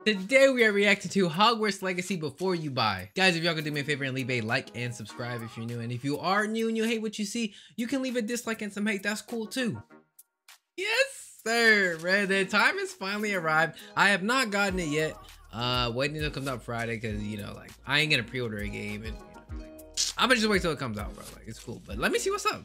Today we are reacting to Hogwarts Legacy Before You Buy. Guys, if y'all could do me a favor and leave a like and subscribe if you're new. And if you are new and you hate what you see, you can leave a dislike and some hate. That's cool too. Yes, sir. Man, the time has finally arrived. I have not gotten it yet. Waiting until it comes out Friday because, you know, like, I ain't gonna pre-order a game. And, you know, like, I'm gonna just wait till it comes out, bro. Like, it's cool. But let me see what's up.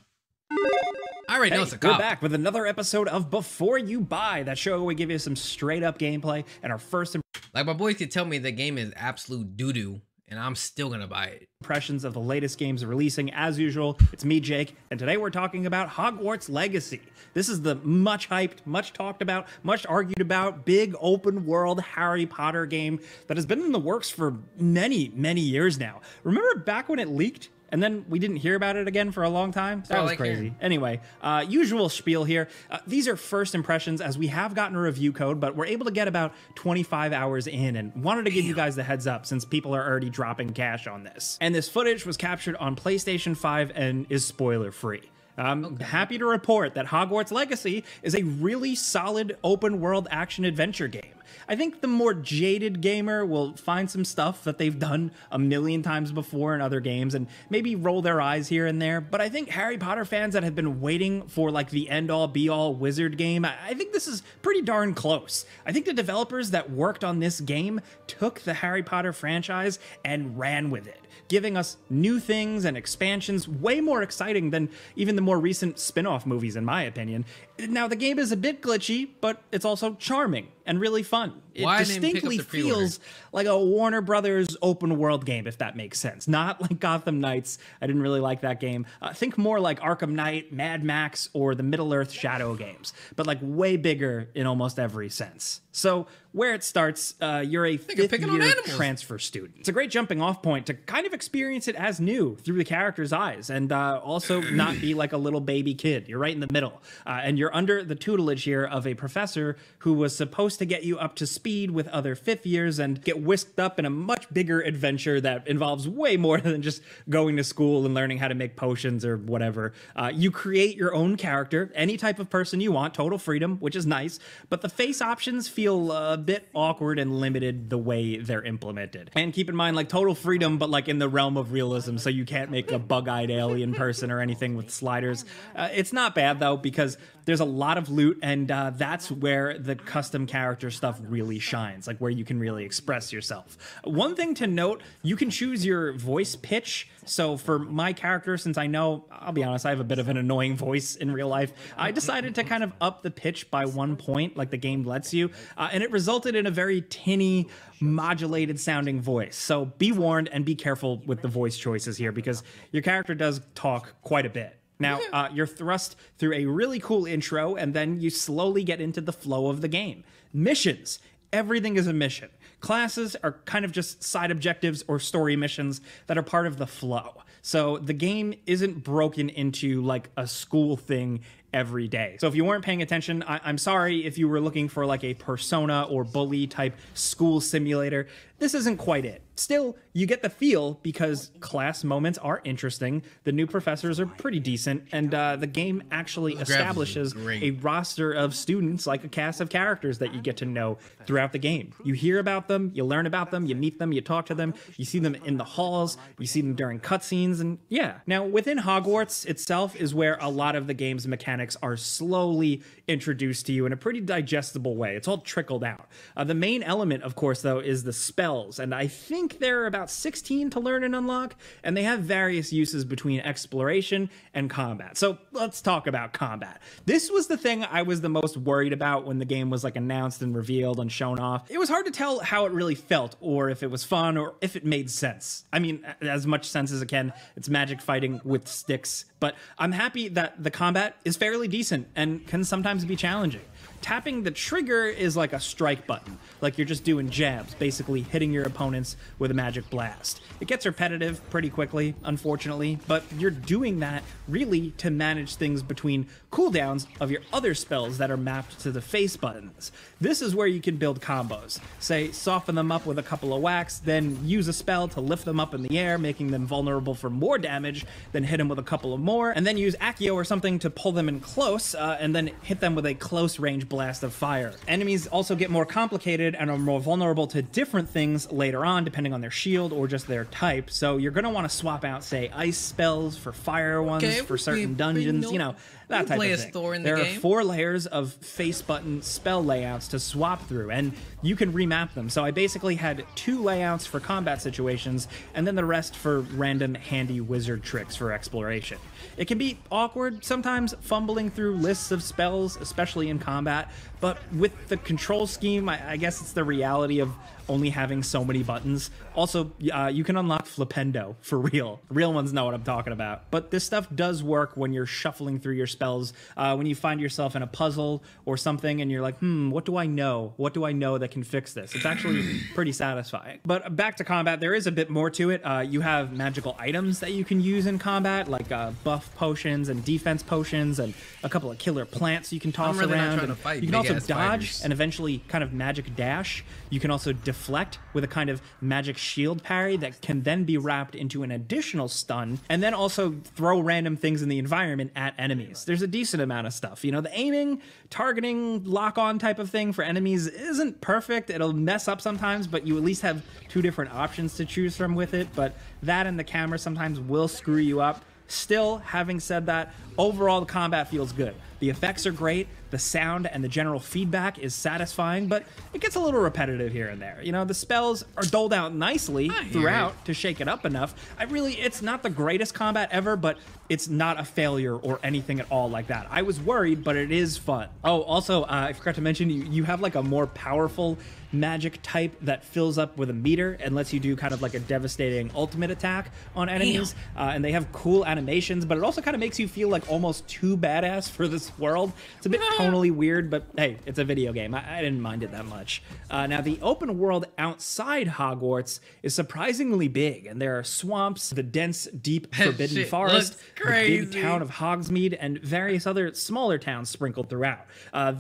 I already know it's a cop. We're back with another episode of Before You Buy. That show we give you some straight up gameplay and our first like my boys could tell me the game is absolute doo-doo and I'm still gonna buy it. Impressions of the latest games releasing. As usual, it's me, Jake, and today we're talking about Hogwarts Legacy. This is the much hyped, much talked about, much argued about, big open world Harry Potter game that has been in the works for many, many years now. Remember back when it leaked? And then we didn't hear about it again for a long time. That was crazy. Anyway, usual spiel here. These are first impressions as we have gotten a review code, but we're able to get about 25 hours in and wanted to give you guys the heads up since people are already dropping cash on this. And this footage was captured on PlayStation 5 and is spoiler free. I'm happy to report that Hogwarts Legacy is a really solid open world action adventure game. I think the more jaded gamer will find some stuff that they've done a million times before in other games and maybe roll their eyes here and there. But I think Harry Potter fans that have been waiting for like the end-all be-all wizard game, I think this is pretty darn close. I think the developers that worked on this game took the Harry Potter franchise and ran with it, giving us new things and expansions way more exciting than even the more recent spin-off movies, in my opinion. Now, the game is a bit glitchy, but it's also charming and really fun. It distinctly feels like a Warner Brothers open world game, if that makes sense. Not like Gotham Knights. I didn't really like that game. Think more like Arkham Knight, Mad Max, or the Middle-earth Shadow games, but like way bigger in almost every sense. So where it starts, you're a fifth-year transfer student. It's a great jumping off point to kind of experience it as new through the character's eyes and also not be like a little baby kid. You're right in the middle. And you're under the tutelage here of a professor who was supposed to get you up to speed with other fifth years and get whisked up in a much bigger adventure that involves way more than just going to school and learning how to make potions or whatever. You create your own character, any type of person you want, total freedom, which is nice, but the face options feel a bit awkward and limited the way they're implemented. And keep in mind, like, total freedom, but like in the realm of realism, so you can't make a bug-eyed alien person or anything with sliders. It's not bad though, because there's a lot of loot, and that's where the custom character stuff really shines, like where you can really express yourself. One thing to note, you can choose your voice pitch. So for my character, since I know, I'll be honest, I have a bit of an annoying voice in real life, I decided to kind of up the pitch by 1 point, like the game lets you, and it resulted in a very tinny, modulated sounding voice. So be warned and be careful with the voice choices here, because your character does talk quite a bit. Now, you're thrust through a really cool intro, and then you slowly get into the flow of the game. Missions. Everything is a mission. Classes are kind of just side objectives or story missions that are part of the flow. So the game isn't broken into like a school thing every day. So if you weren't paying attention, I'm sorry if you were looking for like a Persona or Bully type school simulator. This isn't quite it. Still, you get the feel because class moments are interesting, the new professors are pretty decent, and the game actually establishes a roster of students, like a cast of characters that you get to know throughout the game. You hear about them, you learn about them, you meet them, you talk to them, you see them in the halls, you see them during cutscenes, and yeah. Now, within Hogwarts itself is where a lot of the game's mechanics are slowly introduced to you in a pretty digestible way. It's all trickled out. The main element, of course, though, is the spells, and I think there are about 16 to learn and unlock, and they have various uses between exploration and combat. So let's talk about combat. This was the thing I was the most worried about when the game was like announced and revealed and shown off. It was hard to tell how it really felt, or if it was fun, or if it made sense. I mean, as much sense as it can. It's magic fighting with sticks, but I'm happy that the combat is fairly decent and can sometimes be challenging. Tapping the trigger is like a strike button, like you're just doing jabs, basically hitting your opponents with a magic blast. It gets repetitive pretty quickly, unfortunately, but you're doing that really to manage things between cooldowns of your other spells that are mapped to the face buttons. This is where you can build combos. Say, soften them up with a couple of whacks, then use a spell to lift them up in the air, making them vulnerable for more damage, then hit them with a couple of more, and then use Accio or something to pull them in close, and then hit them with a close range blast of fire. Enemies also get more complicated and are more vulnerable to different things later on, depending on their shield or just their type. So you're going to want to swap out, say, ice spells for fire ones for certain dungeons, you know, that type of thing. There are 4 layers of face button spell layouts to swap through, and you can remap them. So I basically had 2 layouts for combat situations, and then the rest for random handy wizard tricks for exploration. It can be awkward sometimes fumbling through lists of spells, especially in combat, but with the control scheme, I guess it's the reality of only having so many buttons. Also, you can unlock Flipendo for real. Real ones know what I'm talking about. But this stuff does work when you're shuffling through your spells, when you find yourself in a puzzle or something and you're like, what do I know? What do I know that can fix this? It's actually pretty satisfying. But back to combat, there is a bit more to it. You have magical items that you can use in combat, like buff potions and defense potions and a couple of killer plants you can toss around. You can also dodge and eventually kind of magic dash. You can also deflect with a kind of magic shield parry that can then be wrapped into an additional stun, and then also throw random things in the environment at enemies. There's a decent amount of stuff. You know, the aiming, targeting, lock-on type of thing for enemies isn't perfect. It'll mess up sometimes, but you at least have 2 different options to choose from with it, but that and the camera sometimes will screw you up. Still, having said that, overall the combat feels good. The effects are great, the sound and the general feedback is satisfying, but it gets a little repetitive here and there. You know, the spells are doled out nicely throughout to shake it up enough. It's not the greatest combat ever, but it's not a failure or anything at all like that. I was worried, but it is fun. Oh, also, I forgot to mention, you have like a more powerful magic type that fills up with a meter and lets you do kind of like a devastating ultimate attack on enemies. And they have cool animations, but it also kind of makes you feel like almost too badass for this world. It's a bit tonally weird, but hey, it's a video game. I didn't mind it that much. Now, the open world outside Hogwarts is surprisingly big, and there are swamps, the dense, deep, forbidden forest, the big town of Hogsmeade, and various other smaller towns sprinkled throughout.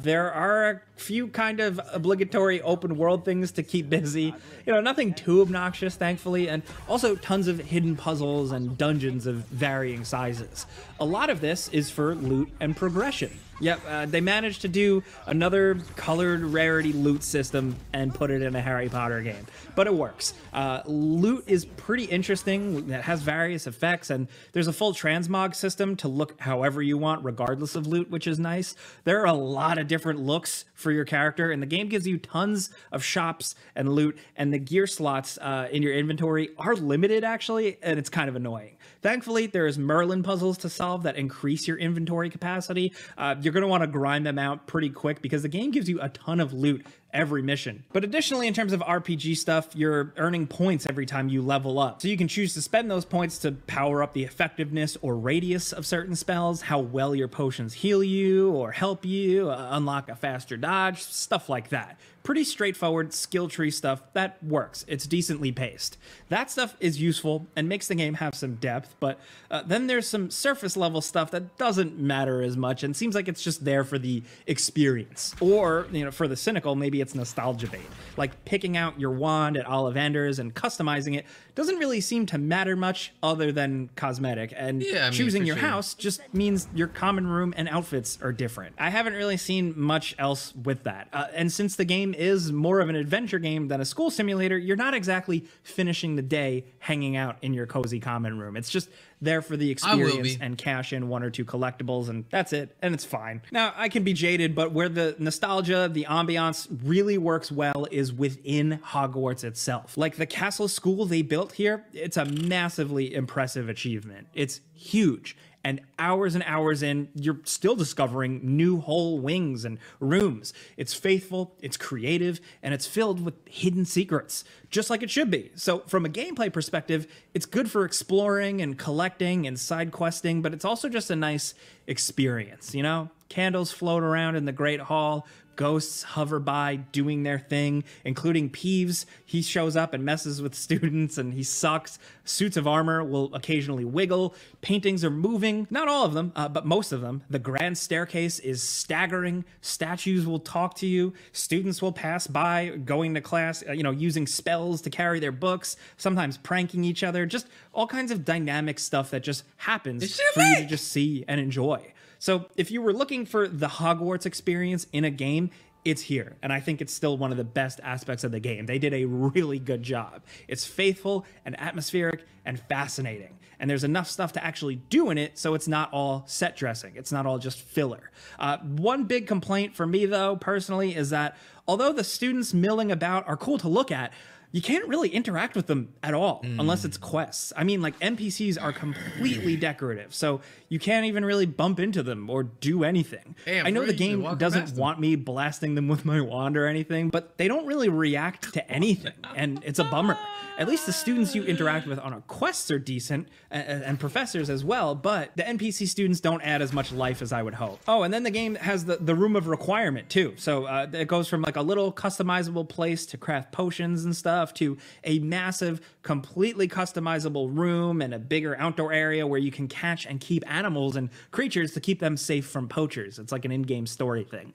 There are a few kind of obligatory open world things to keep busy. You know, nothing too obnoxious, thankfully, and also tons of hidden puzzles and dungeons of varying sizes. A lot of this is for loot and progression. Yep, they managed to do another colored rarity loot system and put it in a Harry Potter game, but it works. Loot is pretty interesting. It has various effects, and there's a full transmog system to look however you want, regardless of loot, which is nice. There are a lot of different looks for your character, and the game gives you tons of shops and loot, and the gear slots in your inventory are limited, actually, and it's kind of annoying. Thankfully, there's Merlin puzzles to solve that increase your inventory capacity. You're going to want to grind them out pretty quick because the game gives you a ton of loot every mission. But additionally, in terms of RPG stuff, you're earning points every time you level up. So you can choose to spend those points to power up the effectiveness or radius of certain spells, how well your potions heal you or help you, unlock a faster dodge, stuff like that. Pretty straightforward skill tree stuff that works. It's decently paced. That stuff is useful and makes the game have some depth, but then there's some surface level stuff that doesn't matter as much and seems like it's just there for the experience. Or, you know, for the cynical, maybe it's nostalgia bait. Like picking out your wand at Ollivander's and customizing it doesn't really seem to matter much other than cosmetic, and choosing your house just means your common room and outfits are different. I haven't really seen much else with that. And since the game is more of an adventure game than a school simulator, you're not exactly finishing the day hanging out in your cozy common room. It's just there for the experience and cash in 1 or 2 collectibles, and that's it, and it's fine. Now, I can be jaded, but where the nostalgia, the ambiance really works well is within Hogwarts itself. Like the castle school they built here, it's a massively impressive achievement. It's huge. And hours in, you're still discovering new whole wings and rooms. It's faithful, it's creative, and it's filled with hidden secrets, just like it should be. So from a gameplay perspective, it's good for exploring and collecting and side questing, but it's also just a nice experience, you know? Candles float around in the Great Hall, ghosts hover by doing their thing, including Peeves. He shows up and messes with students and he sucks. Suits of armor will occasionally wiggle. Paintings are moving. Not all of them, but most of them. The grand staircase is staggering. Statues will talk to you. Students will pass by going to class, using spells to carry their books, sometimes pranking each other. Just all kinds of dynamic stuff that just happens for you to just see and enjoy. So if you were looking for the Hogwarts experience in a game, it's here. And I think it's still one of the best aspects of the game. They did a really good job. It's faithful and atmospheric and fascinating. And there's enough stuff to actually do in it, so it's not all set dressing. It's not all just filler. One big complaint for me, though, personally, is that although the students milling about are cool to look at, you can't really interact with them at all unless it's quests. I mean, like, NPCs are completely decorative, so you can't even really bump into them or do anything. Hey, I know the game doesn't want me blasting them with my wand or anything, but they don't really react to anything, and it's a bummer. At least the students you interact with on our quests are decent, and professors as well, but the NPC students don't add as much life as I would hope. Oh, and then the game has the room of requirement too. So it goes from like a little customizable place to craft potions and stuff to a massive, completely customizable room and a bigger outdoor area where you can catch and keep animals and creatures to keep them safe from poachers. It's like an in-game story thing.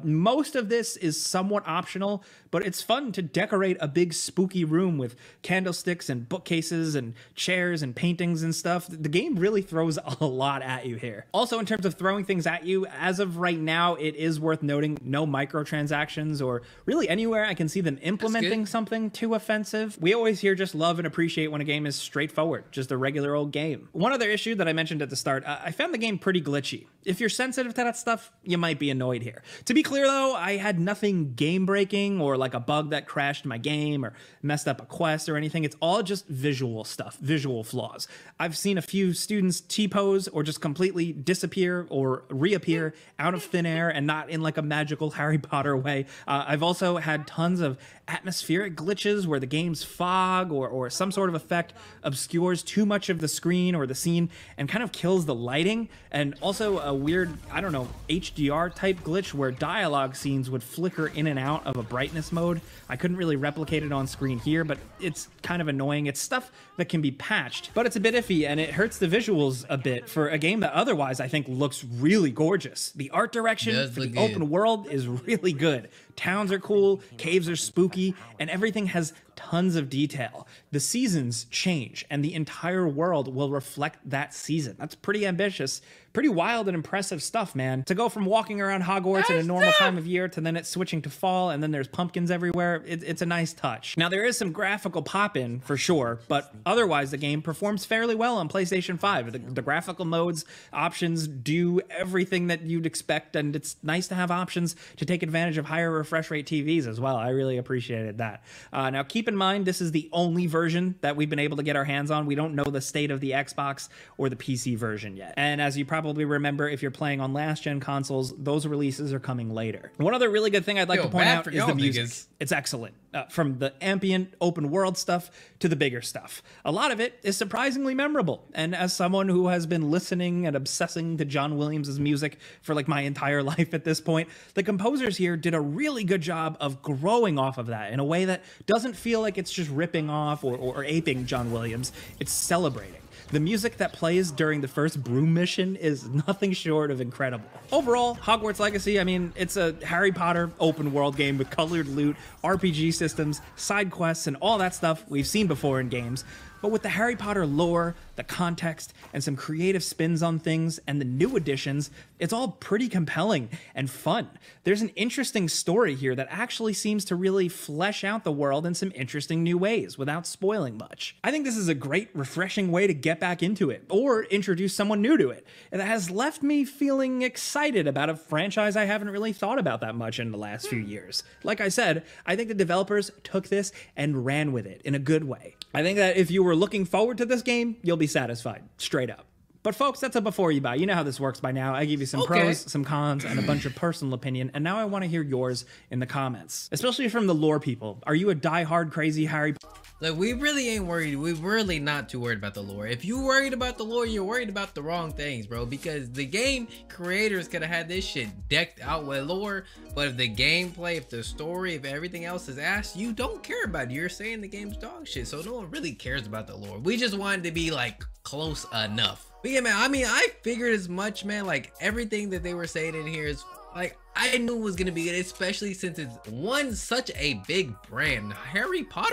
Most of this is somewhat optional, but it's fun to decorate a big spooky room with candlesticks and bookcases and chairs and paintings and stuff. The game really throws a lot at you here. Also, in terms of throwing things at you, as of right now, it is worth noting no microtransactions or really anywhere I can see them implementing something too offensive. We always here just love and appreciate when a game is straightforward, just a regular old game. One other issue that I mentioned at the start, I found the game pretty glitchy. If you're sensitive to that stuff, you might be annoyed here. To be clear though, I had nothing game breaking or like a bug that crashed my game or messed up a quest or anything. It's all just visual stuff, visual flaws. I've seen a few students T-pose or just completely disappear or reappear out of thin air and not in like a magical Harry Potter way. I've also had tons of atmospheric glitches where the game's fog or some sort of effect obscures too much of the screen or the scene and kind of kills the lighting, and also a weird, I don't know, HDR type glitch where dialogue scenes would flicker in and out of a brightness mode. I couldn't really replicate it on screen here, but it's kind of annoying. It's stuff that can be patched, but it's a bit iffy and it hurts the visuals a bit for a game that otherwise I think looks really gorgeous. The art direction for the open world is really good. Towns are cool, caves are spooky, and everything has tons of detail. The seasons change, and the entire world will reflect that season. That's pretty ambitious, pretty wild and impressive stuff, man. To go from walking around Hogwarts in a normal time of year to then it switching to fall, and then there's pumpkins everywhere, it's a nice touch. Now, there is some graphical pop-in, for sure, but otherwise the game performs fairly well on PlayStation 5. The graphical modes, options do everything that you'd expect, and it's nice to have options to take advantage of higher refresh rate TVs as well. I really appreciated that. Now, keep in mind, this is the only version that we've been able to get our hands on. We don't know the state of the Xbox or the PC version yet. And as you probably remember, if you're playing on last-gen consoles, those releases are coming later. One other really good thing I'd like to point out is the music. It's excellent. From the ambient open world stuff to the bigger stuff. A lot of it is surprisingly memorable. And as someone who has been listening and obsessing to John Williams' music for like my entire life at this point, the composers here did a really good job of growing off of that in a way that doesn't feel like it's just ripping off or aping John Williams. It's celebrating. The music that plays during the first broom mission is nothing short of incredible. Overall, Hogwarts Legacy, I mean, it's a Harry Potter open world game with colored loot, RPG systems, side quests, and all that stuff we've seen before in games. But with the Harry Potter lore, the context, and some creative spins on things, and the new additions, it's all pretty compelling and fun. There's an interesting story here that actually seems to really flesh out the world in some interesting new ways without spoiling much. I think this is a great, refreshing way to get back into it, or introduce someone new to it. And that has left me feeling excited about a franchise I haven't really thought about that much in the last few years. Like I said, I think the developers took this and ran with it in a good way. I think that if you were looking forward to this game, you'll be satisfied, straight up. But folks, that's a before you buy. You know how this works by now. I give you some pros, some cons, and a bunch of personal opinion, and now I want to hear yours in the comments. Especially from the lore people. Are you a die-hard crazy Harry Potter? Look, we really ain't worried. We're really not too worried about the lore. If you worried about the lore, you're worried about the wrong things, bro. Because the game creators could have had this shit decked out with lore, but if the gameplay, if the story, if everything else is ass, you don't care about it. You're saying the game's dog shit, so no one really cares about the lore. We just wanted to be like close enough. But yeah, man, I mean, I figured as much, man. Like everything that they were saying in here is Like, I knew it was gonna be good, especially since it's one, such a big brand. Harry Potter,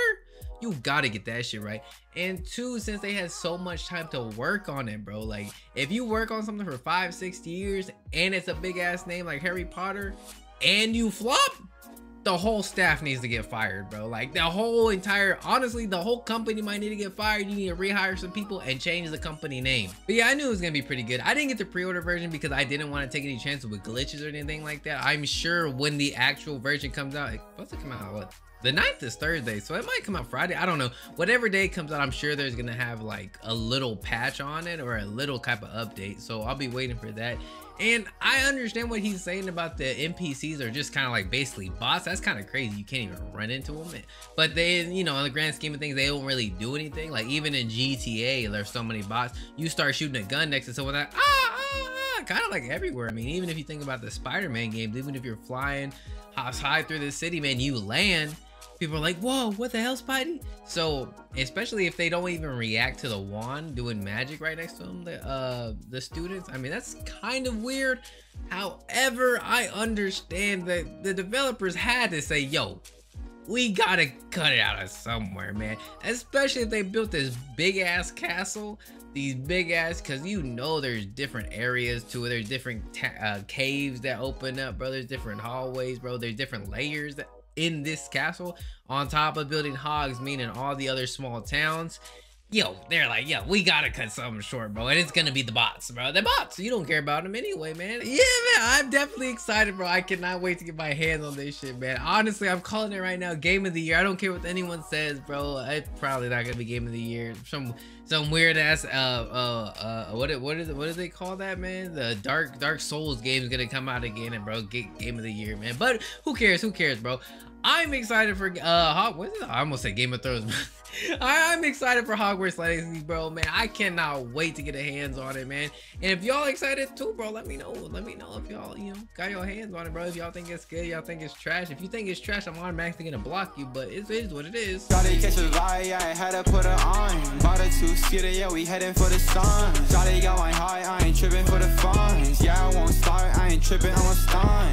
you gotta get that shit right. And two, since they had so much time to work on it, bro. Like, if you work on something for 5-6 years and it's a big ass name like Harry Potter and you flop, the whole staff needs to get fired, bro. Like, the whole entire, honestly, the whole company might need to get fired. You need to rehire some people and change the company name. But yeah, I knew it was gonna be pretty good. I didn't get the pre-order version because I didn't want to take any chances with glitches or anything like that. I'm sure when the actual version comes out, it's supposed to come out what? The 9th is Thursday, so it might come out Friday. I don't know. Whatever day it comes out, I'm sure there's gonna have like a little patch on it or a little type of update. So I'll be waiting for that. And I understand what he's saying about the NPCs are just kind of like basically bots. That's kind of crazy. You can't even run into them. But they, you know, in the grand scheme of things, they don't really do anything. Like, even in GTA, there's so many bots. You start shooting a gun next to someone that, kind of like everywhere. I mean, even if you think about the Spider-Man games, even if you're flying high through the city, man, you land. People are like, whoa, what the hell, Spidey? So, especially if they don't even react to the wand doing magic right next to them, the students, I mean, that's kind of weird. However, I understand that the developers had to say, yo, we gotta cut it out of somewhere, man. Especially if they built this big ass castle, these big ass, because you know there's different areas to it. There's different caves that open up, bro. There's different hallways, bro. There's different layers that in this castle on top of building Hogs, meaning all the other small towns. Yo, they're like, yo, we gotta cut something short, bro. And it's gonna be the bots, bro. The bots, you don't care about them anyway, man. Yeah, man, I'm definitely excited, bro. I cannot wait to get my hands on this shit, man. Honestly, I'm calling it right now, game of the year. I don't care what anyone says, bro. It's probably not gonna be game of the year. Some weird ass what do they call that, man? The Dark Souls game is gonna come out again, and bro, get game of the year, man. But who cares, bro? I'm excited for what is it? I almost said Game of Thrones. I'm excited for Hogwarts Legacy, bro, man. I cannot wait to get a hands on it, man. And if y'all excited too, bro, let me know. Let me know if y'all, you know, got your hands on it, bro. If y'all think it's good, y'all think it's trash. If you think it's trash, I'm automatically gonna block you, but it is what it is. Gotta catch a vibe, yeah, I had to put her on. Bought a 2-seater, yeah, we heading for the sun. Shawty got my high, I ain't tripping for the funds. Yeah, I won't start, I ain't tripping, I'm a stunt.